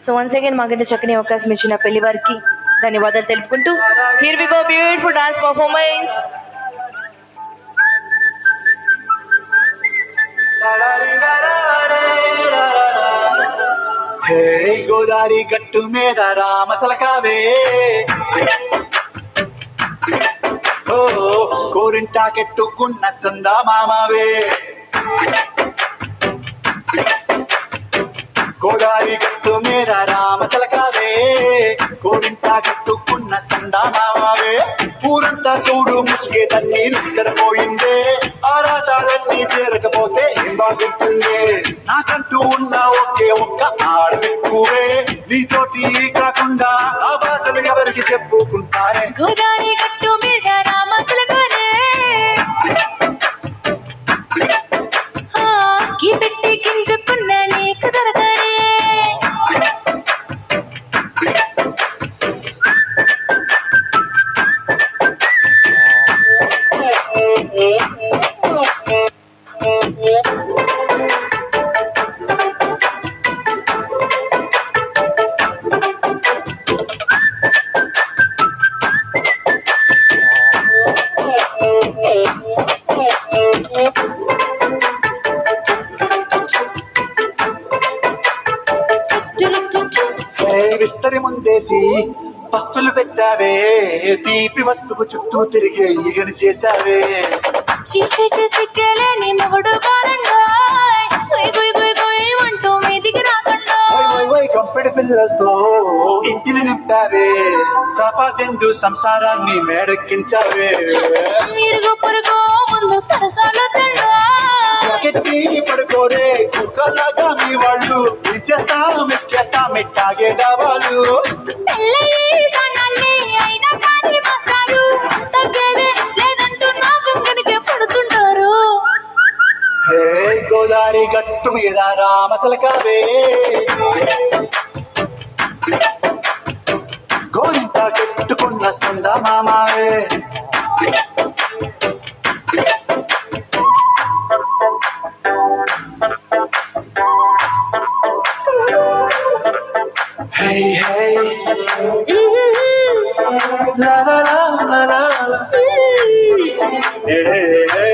So once again మాకైతే చక్కని అవకాశం ఇచ్చిన పెళ్లి వారికి ధన్యవాదాలు తెలుపుకుంటూ here we go beautiful dance performance. హే గోదారి గట్టు మీద రామ తలకావే, ఓ కోరింటాకెట్టుకున్న చందా మామావే. గోదారి గట్టు మీద రామ తలకావే, కోరింటాకెట్టుకున్న చందా మామావే. ఊరంతా చూడు ముసుగే తన్నీరు పోయిందే, ఆరాటాలన్నీ చేరకపోతే ఏం బాగుంటుందే. నాకంటూ ఉన్న ఒకే ఒక్క ఆడపెక్కువే, నీతోటి కాకుండా ఆ బాధలు ఎవరికి చెప్పుకుంటారే. గోదారి గట్టు మీద రామతులగానే పెట్టి గింజుకున్న నీకు దొరకనే. విస్తరి ముందేసి పస్తులు పెట్టావే, తీపి వస్తువు చుట్టూ తిరిగే ఈగని చేశావే. కంపెడి పిల్లలతో ఇంటిని నింపావే, కాపాదెందు సంసారాన్ని మేడెక్కించావే. పడుకోరే కుక్కలాగా మీ వాళ్ళు ఇచ్చేస్తా మెట్టాగే కావాలి. హే గోదారి గట్టు మీద రామ తలకావే, గోరింట కెట్టుకున్న చందా మామావే. Hey, hey, la la la la la, hey, hey.